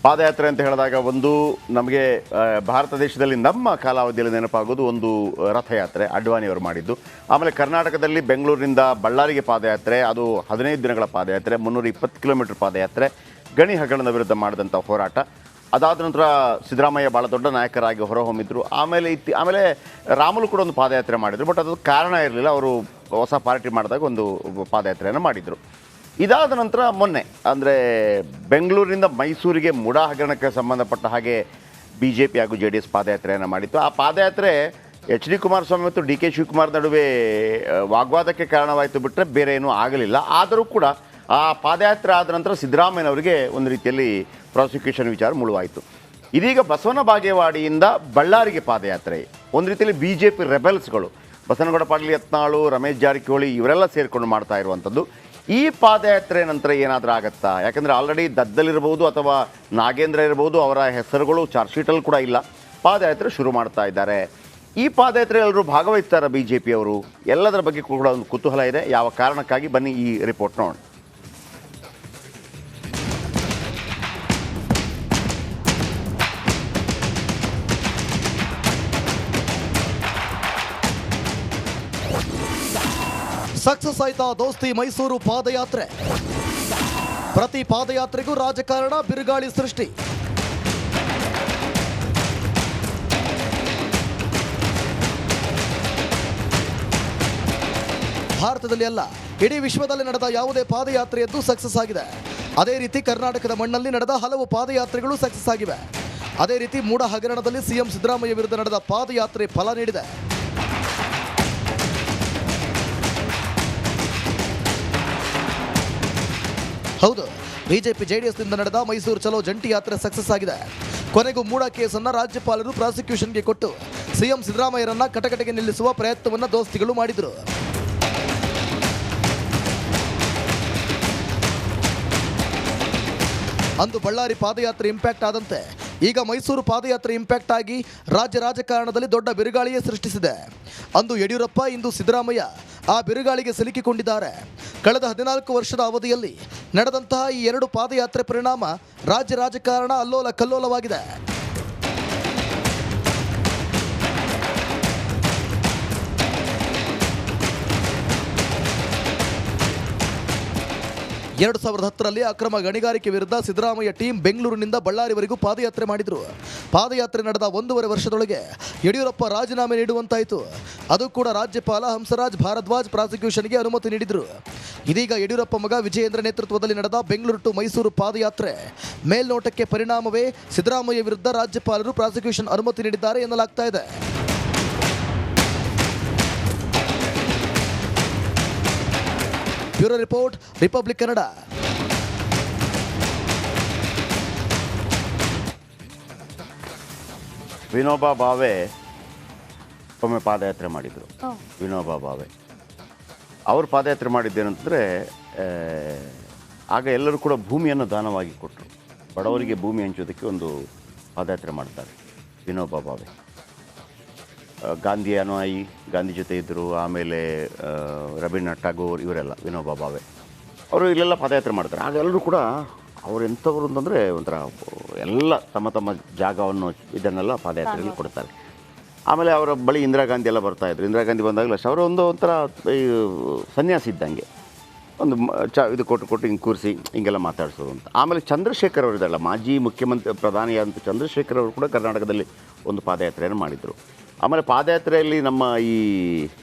ಪಾದಯಾತ್ರೆ ಅಂತ ಹೇಳಿದಾಗ ಒಂದು ನಮಗೆ ಭಾರತ ದೇಶದಲ್ಲಿ ನಮ್ಮ ಕಾಲಾವಧಿಯಲ್ಲಿ ನೆನಪಾಗೋದು ಒಂದು ರಥಯಾತ್ರೆ ಅಡ್ವಾಣಿಯವರು ಮಾಡಿದ್ದು. ಆಮೇಲೆ ಕರ್ನಾಟಕದಲ್ಲಿ ಬೆಂಗಳೂರಿನಿಂದ ಬಳ್ಳಾರಿಗೆ ಪಾದಯಾತ್ರೆ, ಅದು 15 ದಿನಗಳ ಪಾದಯಾತ್ರೆ, 320 ಕಿಲೋಮೀಟರ್ ಪಾದಯಾತ್ರೆ, ಗಣಿ ಹಗರಣದ ವಿರುದ್ಧ ಮಾಡಿದಂಥ ಹೋರಾಟ. ಅದಾದ ನಂತರ ಸಿದ್ದರಾಮಯ್ಯ ಭಾಳ ದೊಡ್ಡ ನಾಯಕರಾಗಿ ಹೊರಹೊಮ್ಮಿದ್ರು. ಆಮೇಲೆ ರಾಮುಲು ಕೂಡ ಒಂದು ಪಾದಯಾತ್ರೆ ಮಾಡಿದರು. ಬಟ್ ಅದು ಕಾರಣ ಇರಲಿಲ್ಲ, ಅವರು ಹೊಸ ಪಾರ್ಟಿ ಮಾಡಿದಾಗ ಒಂದು ಪಾದಯಾತ್ರೆಯನ್ನು ಮಾಡಿದರು. ಇದಾದ ನಂತರ ಮೊನ್ನೆ ಅಂದರೆ ಬೆಂಗಳೂರಿನಿಂದ ಮೈಸೂರಿಗೆ ಮುಡಾ ಹಗರಣಕ್ಕೆ ಸಂಬಂಧಪಟ್ಟ ಹಾಗೆ BJP ಹಾಗೂ JDS ಪಾದಯಾತ್ರೆಯನ್ನು ಮಾಡಿತ್ತು. ಆ ಪಾದಯಾತ್ರೆ HD ಕುಮಾರಸ್ವಾಮಿ ಮತ್ತು DK ಶಿವಕುಮಾರ್ ನಡುವೆ ವಾಗ್ವಾದಕ್ಕೆ ಕಾರಣವಾಯಿತು ಬಿಟ್ಟರೆ ಬೇರೆ ಏನೂ ಆಗಲಿಲ್ಲ. ಆದರೂ ಕೂಡ ಆ ಪಾದಯಾತ್ರೆ ಆದ ನಂತರ ಸಿದ್ದರಾಮಯ್ಯನವರಿಗೆ ಒಂದು ರೀತಿಯಲ್ಲಿ ಪ್ರಾಸಿಕ್ಯೂಷನ್ ವಿಚಾರ ಮುಳುವಾಯಿತು. ಇದೀಗ ಬಸವನ ಬಾಗೇವಾಡಿಯಿಂದ ಬಳ್ಳಾರಿಗೆ ಪಾದಯಾತ್ರೆ, ಒಂದು ರೀತಿಯಲ್ಲಿ BJP ರೆಬೆಲ್ಸ್ಗಳು ಬಸನಗೌಡ ಪಾಟೀಲ್ ಯತ್ನಾಳು, ರಮೇಶ್ ಜಾರಕಿಹೊಳಿ ಇವರೆಲ್ಲ ಸೇರಿಕೊಂಡು ಮಾಡ್ತಾ ಇರುವಂಥದ್ದು. ಈ ಪಾದಯಾತ್ರೆ ನಂತರ ಏನಾದರೂ ಆಗುತ್ತಾ? ಯಾಕಂದರೆ ಆಲ್ರೆಡಿ ದದ್ದಲಿರ್ಬೋದು ಅಥವಾ ನಾಗೇಂದ್ರ ಇರ್ಬೋದು, ಅವರ ಹೆಸರುಗಳು ಚಾರ್ಜ್ ಶೀಟಲ್ಲಿ ಕೂಡ ಇಲ್ಲ. ಪಾದಯಾತ್ರೆ ಶುರು ಮಾಡ್ತಾ ಇದ್ದಾರೆ. ಈ ಪಾದಯಾತ್ರೆ ಎಲ್ಲರೂ ಭಾಗವಹಿಸ್ತಾರೆ BJP ಅವರು, ಎಲ್ಲದರ ಬಗ್ಗೆ ಕೂಡ ಒಂದು ಕುತೂಹಲ ಇದೆ. ಯಾವ ಕಾರಣಕ್ಕಾಗಿ ಬನ್ನಿ ಈ ರಿಪೋರ್ಟ್ ನೋಡೋಣ. ಸಕ್ಸಸ್ ಆಯ್ತಾ ದೋಸ್ತಿ ಮೈಸೂರು ಪಾದಯಾತ್ರೆ? ಪ್ರತಿ ಪಾದಯಾತ್ರೆಗೂ ರಾಜಕಾರಣ ಬಿರುಗಾಳಿ ಸೃಷ್ಟಿ. ಭಾರತದಲ್ಲಿ ಅಲ್ಲ, ಇಡೀ ವಿಶ್ವದಲ್ಲಿ ನಡೆದ ಯಾವುದೇ ಪಾದಯಾತ್ರೆಯದ್ದು ಸಕ್ಸಸ್ ಆಗಿದೆ. ಅದೇ ರೀತಿ ಕರ್ನಾಟಕದ ಮಣ್ಣಲ್ಲಿ ನಡೆದ ಹಲವು ಪಾದಯಾತ್ರೆಗಳು ಸಕ್ಸಸ್ ಆಗಿವೆ. ಅದೇ ರೀತಿ ಮೂಡ ಹಗರಣದಲ್ಲಿ CM ಸಿದ್ದರಾಮಯ್ಯ ವಿರುದ್ಧ ನಡೆದ ಪಾದಯಾತ್ರೆ ಫಲ ನೀಡಿದೆ. ಹೌದು, BJP JDSನಿಂದ ನಡೆದ ಮೈಸೂರು ಚಲೋ ಜಂಟಿ ಯಾತ್ರೆ ಸಕ್ಸಸ್ ಆಗಿದೆ. ಕೊನೆಗೂ ಮೂಡ ಕೇಸನ್ನು ರಾಜ್ಯಪಾಲರು ಪ್ರಾಸಿಕ್ಯೂಷನ್ಗೆ ಕೊಟ್ಟು CM ಸಿದ್ದರಾಮಯ್ಯರನ್ನ ಕಟಕಟೆಗೆ ನಿಲ್ಲಿಸುವ ಪ್ರಯತ್ನವನ್ನು ದೋಸ್ತಿಗಳು ಮಾಡಿದರು. ಅಂದು ಬಳ್ಳಾರಿ ಪಾದಯಾತ್ರೆ ಇಂಪ್ಯಾಕ್ಟ್ ಆದಂತೆ ಈಗ ಮೈಸೂರು ಪಾದಯಾತ್ರೆ ಇಂಪ್ಯಾಕ್ಟ್ ಆಗಿ ರಾಜ್ಯ ರಾಜಕಾರಣದಲ್ಲಿ ದೊಡ್ಡ ಬಿರುಗಾಳಿಯೇ ಸೃಷ್ಟಿಸಿದೆ. ಅಂದು ಯಡಿಯೂರಪ್ಪ, ಇಂದು ಸಿದ್ದರಾಮಯ್ಯ ಆ ಬಿರುಗಾಳಿಗೆ ಸಿಲುಕಿಕೊಂಡಿದ್ದಾರೆ. ಕಳೆದ 14 ವರ್ಷದ ಅವಧಿಯಲ್ಲಿ ನಡೆದಂತಹ ಈ ಎರಡು ಪಾದಯಾತ್ರೆ ಪರಿಣಾಮ ರಾಜ್ಯ ರಾಜಕಾರಣ ಅಲ್ಲೋಲ ಕಲ್ಲೋಲವಾಗಿದೆ. ಎರಡು 2010ರಲ್ಲಿ ಅಕ್ರಮ ಗಣಿಗಾರಿಕೆ ವಿರುದ್ಧ ಸಿದ್ದರಾಮಯ್ಯ ಟೀಮ್ ಬೆಂಗಳೂರಿನಿಂದ ಬಳ್ಳಾರಿವರೆಗೂ ಪಾದಯಾತ್ರೆ ಮಾಡಿದ್ರು. ಪಾದಯಾತ್ರೆ ನಡೆದ 1.5 ವರ್ಷದೊಳಗೆ ಯಡಿಯೂರಪ್ಪ ರಾಜೀನಾಮೆ ನೀಡುವಂತಾಯಿತು. ಅದು ಕೂಡ ರಾಜ್ಯಪಾಲ ಹಂಸರಾಜ್ ಭಾರದ್ವಾಜ್ ಪ್ರಾಸಿಕ್ಯೂಷನ್ಗೆ ಅನುಮತಿ ನೀಡಿದ್ರು. ಇದೀಗ ಯಡಿಯೂರಪ್ಪ ಮಗ ವಿಜಯೇಂದ್ರ ನೇತೃತ್ವದಲ್ಲಿ ನಡೆದ ಬೆಂಗಳೂರು ಟು ಮೈಸೂರು ಪಾದಯಾತ್ರೆ ಮೇಲ್ನೋಟಕ್ಕೆ ಪರಿಣಾಮವೇ ಸಿದ್ದರಾಮಯ್ಯ ವಿರುದ್ಧ ರಾಜ್ಯಪಾಲರು ಪ್ರಾಸಿಕ್ಯೂಷನ್ ಅನುಮತಿ ನೀಡಿದ್ದಾರೆ ಎನ್ನಲಾಗ್ತಾ ಇದೆ. Bureau report, republic Kannada. Vinoba Bhave ಒಮ್ಮೆ ಪಾದಯಾತ್ರೆ ಮಾಡಿದರು. ವಿನೋಬಾ ಭಾವೆ ಅವರು ಪಾದಯಾತ್ರೆ ಮಾಡಿದ್ದೇನಂತಂದರೆ, ಆಗ ಎಲ್ಲರೂ ಕೂಡ ಭೂಮಿಯನ್ನು ದಾನವಾಗಿ ಕೊಟ್ಟರು. ಬಡವರಿಗೆ ಭೂಮಿ ಹಂಚೋದಕ್ಕೆ ಒಂದು ಪಾದಯಾತ್ರೆ ಮಾಡ್ತಾರೆ ವಿನೋಬಾ ಭಾವೆ. ಗಾಂಧಿ ಅನುಯಾಯಿ, ಗಾಂಧಿ ಜೊತೆ ಇದ್ದರು. ಆಮೇಲೆ ರವೀಂದ್ರನಾಥ್ ಟಾಗೋರ್ ಇವರೆಲ್ಲ ವಿನೋಬಾ ಭಾವೆ ಅವರು ಇಲ್ಲೆಲ್ಲ ಪಾದಯಾತ್ರೆ ಮಾಡ್ತಾರೆ. ಆಗ ಎಲ್ಲರೂ ಕೂಡ ಅವ್ರು ಎಂಥವ್ರು ಅಂತಂದರೆ ಒಂಥರ ಎಲ್ಲ ತಮ್ಮ ತಮ್ಮ ಜಾಗವನ್ನು ಇದನ್ನೆಲ್ಲ ಪಾದಯಾತ್ರೆಯಲ್ಲಿ ಕೊಡ್ತಾರೆ. ಆಮೇಲೆ ಅವರ ಬಳಿ ಇಂದಿರಾ ಗಾಂಧಿ ಎಲ್ಲ ಬರ್ತಾಯಿದ್ರು. ಇಂದಿರಾ ಗಾಂಧಿ ಬಂದಾಗಲೂ ಅಷ್ಟೇ ಅವರು ಒಂಥರ ಈ ಸನ್ಯಾಸಿ ಇದ್ದಂಗೆ ಒಂದು ಇದು ಕೊಟ್ಟು ಹಿಂಗೆ ಕೂರಿಸಿ ಹಿಂಗೆಲ್ಲ ಮಾತಾಡಿಸೋದು ಅಂತ. ಆಮೇಲೆ ಚಂದ್ರಶೇಖರ್ ಅವರು ಇದಲ್ಲ, ಮಾಜಿ ಮುಖ್ಯಮಂತ್ರಿ ಪ್ರಧಾನಿಯಾದಂಥ ಚಂದ್ರಶೇಖರ್ ಅವರು ಕೂಡ ಕರ್ನಾಟಕದಲ್ಲಿ ಒಂದು ಪಾದಯಾತ್ರೆಯನ್ನು ಮಾಡಿದರು. ಆಮೇಲೆ ಪಾದಯಾತ್ರೆಯಲ್ಲಿ ನಮ್ಮ ಈ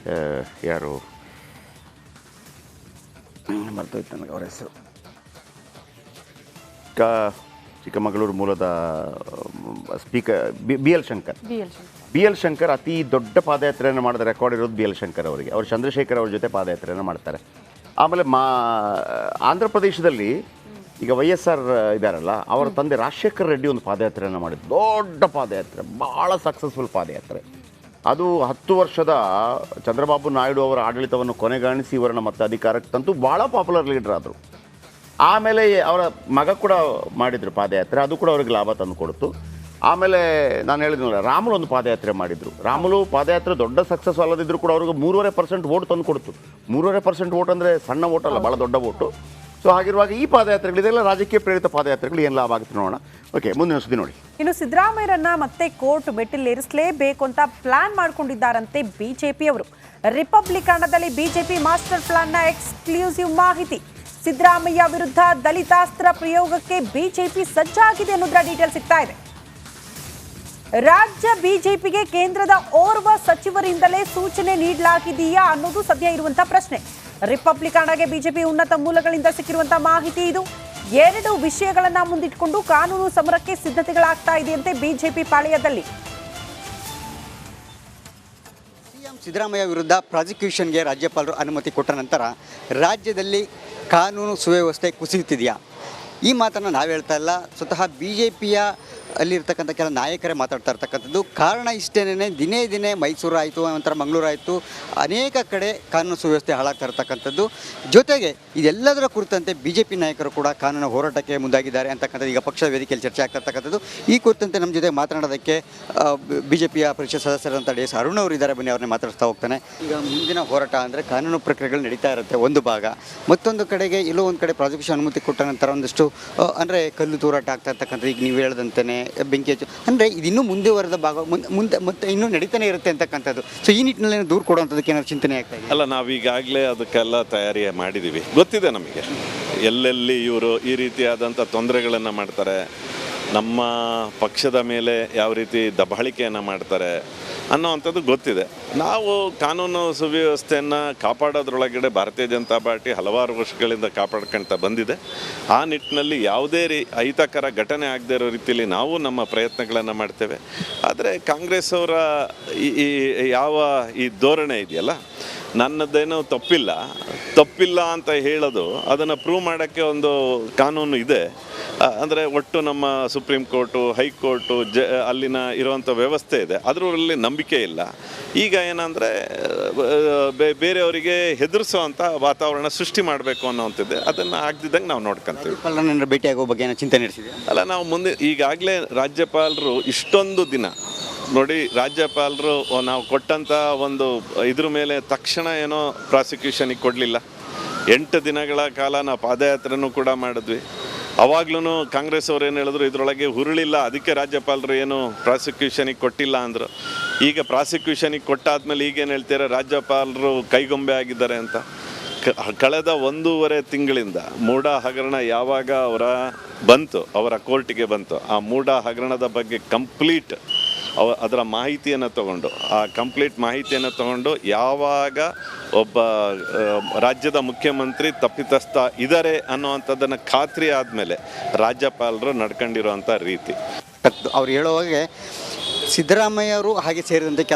ಯಾರು ಮರ್ತೋಯ್ತು ನನಗೆ ಅವರ ಹೆಸರು, ಚಿಕ್ಕಮಗಳೂರು ಮೂಲದ ಸ್ಪೀಕರ್ ಬಿ ಎಲ್ ಶಂಕರ್ ಅತಿ ದೊಡ್ಡ ಪಾದಯಾತ್ರೆಯನ್ನು ಮಾಡಿದ ರೆಕಾರ್ಡ್ ಇರೋದು BL ಶಂಕರ್ ಅವರಿಗೆ. ಅವರು ಚಂದ್ರಶೇಖರ್ ಅವ್ರ ಜೊತೆ ಪಾದಯಾತ್ರೆಯನ್ನು ಮಾಡ್ತಾರೆ. ಆಮೇಲೆ ಆಂಧ್ರ ಪ್ರದೇಶದಲ್ಲಿ ಈಗ YSR ಇದ್ದಾರಲ್ಲ, ಅವರ ತಂದೆ ರಾಜಶೇಖರ್ ರೆಡ್ಡಿ ಒಂದು ಪಾದಯಾತ್ರೆಯನ್ನು ಮಾಡಿದ್ರು. ದೊಡ್ಡ ಪಾದಯಾತ್ರೆ, ಭಾಳ ಸಕ್ಸಸ್ಫುಲ್ ಪಾದಯಾತ್ರೆ. ಅದು 10 ವರ್ಷದ ಚಂದ್ರಬಾಬು ನಾಯ್ಡು ಅವರ ಆಡಳಿತವನ್ನು ಕೊನೆಗಾಣಿಸಿ ಇವರನ್ನು ಮತ್ತೆ ಅಧಿಕಾರಕ್ಕೆ ತಂದು ಭಾಳ ಪಾಪ್ಯುಲರ್ ಲೀಡರ್ ಆದರು. ಆಮೇಲೆ ಅವರ ಮಗ ಕೂಡ ಮಾಡಿದರು ಪಾದಯಾತ್ರೆ, ಅದು ಕೂಡ ಅವ್ರಿಗೆ ಲಾಭ ತಂದು ಕೊಡ್ತು. ಆಮೇಲೆ ನಾನು ಹೇಳಿದ್ನಲ್ಲ, ರಾಮುಲು ಒಂದು ಪಾದಯಾತ್ರೆ ಮಾಡಿದರು. ರಾಮುಲು ಪಾದಯಾತ್ರೆ ದೊಡ್ಡ ಸಕ್ಸಸ್ ಅಲ್ಲದಿದ್ದರೂ ಕೂಡ ಅವ್ರಿಗೆ 3.5% ವೋಟ್ ತಂದು ಕೊಡ್ತು. 3.5% ವೋಟ್ ಅಂದರೆ ಸಣ್ಣ ವೋಟ್ ಅಲ್ಲ, ಭಾಳ ದೊಡ್ಡ ವೋಟು. ಸೊ ಹಾಗಿರುವಾಗ ಈ ಪಾದಯಾತ್ರೆಗಳು ಇದೆಲ್ಲ ರಾಜಕೀಯ ಪ್ರೇರಿತ ಪಾದಯಾತ್ರೆಗಳು ಏನು ಲಾಭ ಆಗುತ್ತೆ ನೋಡೋಣ. ಓಕೆ, ಮುಂದಿನ ಸುದ್ದಿ ನೋಡಿ. ಇನ್ನು ಸಿದ್ದರಾಮಯ್ಯರನ್ನ ಮತ್ತೆ ಕೋರ್ಟ್ ಮೆಟ್ಟಿಲೇರಿಸಲೇಬೇಕು ಅಂತ ಪ್ಲಾನ್ ಮಾಡ್ಕೊಂಡಿದ್ದಾರಂತೆ ಬಿಜೆಪಿಯವರು. ರಿಪಬ್ಲಿಕನದಲ್ಲಿ ಬಿಜೆಪಿ ಮಾಸ್ಟರ್ ಪ್ಲಾನ್ನ ಎಕ್ಸ್ಕ್ಲೂಸಿವ್ ಮಾಹಿತಿ. ಸಿದ್ದರಾಮಯ್ಯ ವಿರುದ್ಧ ದಲಿತಾಸ್ತ್ರ ಪ್ರಯೋಗಕ್ಕೆ ಬಿಜೆಪಿ ಸಜ್ಜಾಗಿದೆ ಅನ್ನೋದರ ಡೀಟೇಲ್ ಸಿಗ್ತಾ ಇದೆ. ರಾಜ್ಯ ಬಿಜೆಪಿಗೆ ಕೇಂದ್ರದ ಓರ್ವ ಸಚಿವರಿಂದಲೇ ಸೂಚನೆ ನೀಡಲಾಗಿದೆಯಾ ಅನ್ನೋದು ಸದ್ಯ ಇರುವಂತಹ ಪ್ರಶ್ನೆ. ರಿಪಬ್ಲಿಕನ್ಗೆ ಬಿಜೆಪಿ ಉನ್ನತ ಮೂಲಗಳಿಂದ ಸಿಕ್ಕಿರುವಂತಹ ಮಾಹಿತಿ ಇದು. 2 ವಿಷಯಗಳನ್ನ ಮುಂದಿಟ್ಟುಕೊಂಡು ಕಾನೂನು ಸಮರಕ್ಕೆ ಸಿದ್ಧತೆಗಳಾಗ್ತಾ ಇದೆಯಂತೆ ಬಿಜೆಪಿ ಪಾಳೆಯದಲ್ಲಿ. ಸಿಎಂ ಸಿದ್ದರಾಮಯ್ಯ ವಿರುದ್ಧ ಪ್ರಾಸಿಕ್ಯೂಷನ್ಗೆ ರಾಜ್ಯಪಾಲರು ಅನುಮತಿ ಕೊಟ್ಟ ನಂತರ ರಾಜ್ಯದಲ್ಲಿ ಕಾನೂನು ಸುವ್ಯವಸ್ಥೆ ಕುಸಿಯುತ್ತಿದೆಯಾ? ಈ ಮಾತನ್ನು ನಾವು ಹೇಳ್ತಾ ಇಲ್ಲ, ಸ್ವತಃ BJPಯ ಅಲ್ಲಿರ್ತಕ್ಕಂಥ ಕೆಲ ನಾಯಕರೇ ಮಾತಾಡ್ತಾ ಇರ್ತಕ್ಕಂಥದ್ದು. ಕಾರಣ ಇಷ್ಟೇನೆ, ದಿನೇ ದಿನೇ ಮೈಸೂರು ಆಯಿತು, ಒಂಥರ ಮಂಗಳೂರು ಆಯಿತು, ಅನೇಕ ಕಡೆ ಕಾನೂನು ಸುವ್ಯವಸ್ಥೆ ಹಾಳಾಗ್ತಾ ಇರ್ತಕ್ಕಂಥದ್ದು. ಜೊತೆಗೆ ಇದೆಲ್ಲದರ ಕುರಿತಂತೆ BJP ನಾಯಕರು ಕೂಡ ಕಾನೂನು ಹೋರಾಟಕ್ಕೆ ಮುಂದಾಗಿದ್ದಾರೆ ಅಂತಕ್ಕಂಥದ್ದು ಈಗ ಪಕ್ಷದ ವೇದಿಕೆಯಲ್ಲಿ ಚರ್ಚೆ ಆಗ್ತಾ ಇರ್ತಕ್ಕಂಥದ್ದು. ಈ ಕುರಿತಂತೆ ನಮ್ಮ ಜೊತೆ ಮಾತನಾಡೋದಕ್ಕೆ BJPಯ ಪರಿಷತ್ ಸದಸ್ಯರಂತ DS ಅರುಣ್ ಅವರು ಇದ್ದಾರೆ. ಬನ್ನಿ, ಅವ್ರನ್ನೇ ಮಾತಾಡ್ತಾ ಹೋಗ್ತಾನೆ. ಈಗ ಮುಂದಿನ ಹೋರಾಟ ಅಂದರೆ ಕಾನೂನು ಪ್ರಕ್ರಿಯೆಗಳು ನಡೀತಾ ಇರುತ್ತೆ ಒಂದು ಭಾಗ, ಮತ್ತೊಂದು ಕಡೆಗೆ ಎಲ್ಲೋ ಒಂದು ಕಡೆ ಪ್ರಾಸಿಕ್ಯೂಷನ್ ಅನುಮತಿ ಕೊಟ್ಟ ನಂತರ ಒಂದಷ್ಟು ಅಂದರೆ ಕಲ್ಲು ತೂರಾಟ ಆಗ್ತಾ ಇರ್ತಕ್ಕಂಥದ್ದು. ಈಗ ನೀವು ಹೇಳ್ದಂತೆಯೇ ಬೆಂಕಿ ಹಚ್ಚು ಅಂದರೆ ಇದಿನ್ನೂ ಮುಂದುವರೆದ ಭಾಗ, ಮುಂದೆ ಮತ್ತೆ ಇನ್ನೂ ನಡೀತಾನೆ ಇರುತ್ತೆ ಅಂತಕ್ಕಂಥದ್ದು. ಸೊ ಈ ನಿಟ್ಟಿನಲ್ಲಿ ದೂರು ಕೊಡುವಂಥದ್ದಕ್ಕೆ ಏನಾದ್ರು ಚಿಂತನೆ ಆಗ್ತಾ ಇದೆ? ಅಲ್ಲ, ನಾವೀಗಾಗಲೇ ಅದಕ್ಕೆಲ್ಲ ತಯಾರಿ ಮಾಡಿದ್ದೀವಿ. ಗೊತ್ತಿದೆ ನಮಗೆ ಎಲ್ಲೆಲ್ಲಿ ಇವರು ಈ ರೀತಿಯಾದಂಥ ತೊಂದರೆಗಳನ್ನು ಮಾಡ್ತಾರೆ, ನಮ್ಮ ಪಕ್ಷದ ಮೇಲೆ ಯಾವ ರೀತಿ ದಬ್ಬಾಳಿಕೆಯನ್ನು ಮಾಡ್ತಾರೆ ಅನ್ನೋವಂಥದ್ದು ಗೊತ್ತಿದೆ. ನಾವು ಕಾನೂನು ಸುವ್ಯವಸ್ಥೆಯನ್ನು ಕಾಪಾಡೋದ್ರೊಳಗಡೆ ಭಾರತೀಯ ಜನತಾ ಪಾರ್ಟಿ ಹಲವಾರು ವರ್ಷಗಳಿಂದ ಕಾಪಾಡ್ಕೊಳ್ತಾ ಬಂದಿದೆ. ಆ ನಿಟ್ಟಿನಲ್ಲಿ ಯಾವುದೇ ಅಹಿತಕರ ಘಟನೆ ಆಗದೇ ಇರೋ ರೀತಿಯಲ್ಲಿ ನಾವು ನಮ್ಮ ಪ್ರಯತ್ನಗಳನ್ನು ಮಾಡ್ತೇವೆ. ಆದರೆ ಕಾಂಗ್ರೆಸ್ ಅವರ ಈ ಧೋರಣೆ ಇದೆಯಲ್ಲ, ನನ್ನದೇನೋ ತಪ್ಪಿಲ್ಲ ಅಂತ ಹೇಳೋದು, ಅದನ್ನು ಪ್ರೂವ್ ಮಾಡೋಕ್ಕೆ ಒಂದು ಕಾನೂನು ಇದೆ. ಅಂದರೆ ಒಟ್ಟು ನಮ್ಮ ಸುಪ್ರೀಂ ಕೋರ್ಟು, ಹೈಕೋರ್ಟು, ಅಲ್ಲಿನ ಇರುವಂಥ ವ್ಯವಸ್ಥೆ ಇದೆ, ಅದರಲ್ಲಿ ನಂಬಿಕೆ ಇಲ್ಲ. ಈಗ ಏನಂದರೆ ಬೇರೆಯವರಿಗೆ ಹೆದರಿಸುವಂಥ ವಾತಾವರಣ ಸೃಷ್ಟಿ ಮಾಡಬೇಕು ಅನ್ನೋವಂಥದ್ದು, ಅದನ್ನು ಆಗದಿದ್ದಂಗೆ ನಾವು ನೋಡ್ಕೊಂತೀವಿ. ಭೇಟಿಯಾಗೋ ಬಗ್ಗೆ ಏನೋ ಚಿಂತನೆ ನಡೆಸಿದೆ? ಅಲ್ಲ, ನಾವು ಮುಂದೆ ಈಗಾಗಲೇ ರಾಜ್ಯಪಾಲರು ಇಷ್ಟೊಂದು ದಿನ ನೋಡಿ, ರಾಜ್ಯಪಾಲರು ನಾವು ಕೊಟ್ಟಂಥ ಒಂದು ಇದ್ರ ಮೇಲೆ ತಕ್ಷಣ ಏನೋ ಪ್ರಾಸಿಕ್ಯೂಷನಿಗೆ ಕೊಡಲಿಲ್ಲ. 8 ದಿನಗಳ ಕಾಲ ನಾವು ಪಾದಯಾತ್ರೆನೂ ಕೂಡ ಮಾಡಿದ್ವಿ. ಅವಾಗ್ಲೂ ಕಾಂಗ್ರೆಸ್ ಅವ್ರು ಏನು ಹೇಳಿದ್ರು, ಇದರೊಳಗೆ ಹುರುಳಿಲ್ಲ, ಅದಕ್ಕೆ ರಾಜ್ಯಪಾಲರು ಏನು ಪ್ರಾಸಿಕ್ಯೂಷನಿಗೆ ಕೊಟ್ಟಿಲ್ಲ ಅಂದರು. ಈಗ ಪ್ರಾಸಿಕ್ಯೂಷನಿಗೆ ಕೊಟ್ಟಾದ್ಮೇಲೆ ಈಗೇನು ಹೇಳ್ತಾರೆ, ರಾಜ್ಯಪಾಲರು ಕೈಗೊಂಬೆ ಆಗಿದ್ದಾರೆ ಅಂತ. ಕಳೆದ 1.5 ತಿಂಗಳಿಂದ ಮೂಢ ಹಗರಣ ಯಾವಾಗ ಅವರ ಕೋರ್ಟಿಗೆ ಬಂತು, ಆ ಮೂಢ ಹಗರಣದ ಬಗ್ಗೆ ಕಂಪ್ಲೀಟ್ ಅದರ ಮಾಹಿತಿಯನ್ನು ತಗೊಂಡು ಯಾವಾಗ ಒಬ್ಬ ರಾಜ್ಯದ ಮುಖ್ಯಮಂತ್ರಿ ತಪ್ಪಿತಸ್ಥ ಇದ್ದಾರೆ ಅನ್ನುವಂಥದ್ದನ್ನು ಖಾತ್ರಿ ಆದಮೇಲೆ ರಾಜ್ಯಪಾಲರು ನಡ್ಕೊಂಡಿರುವಂಥ ರೀತಿ. ಅವ್ರು ಹೇಳುವಾಗೆ ಸಿದ್ದರಾಮಯ್ಯ ಅವರು ಹಾಗೆ ಸೇರಿದಂತೆ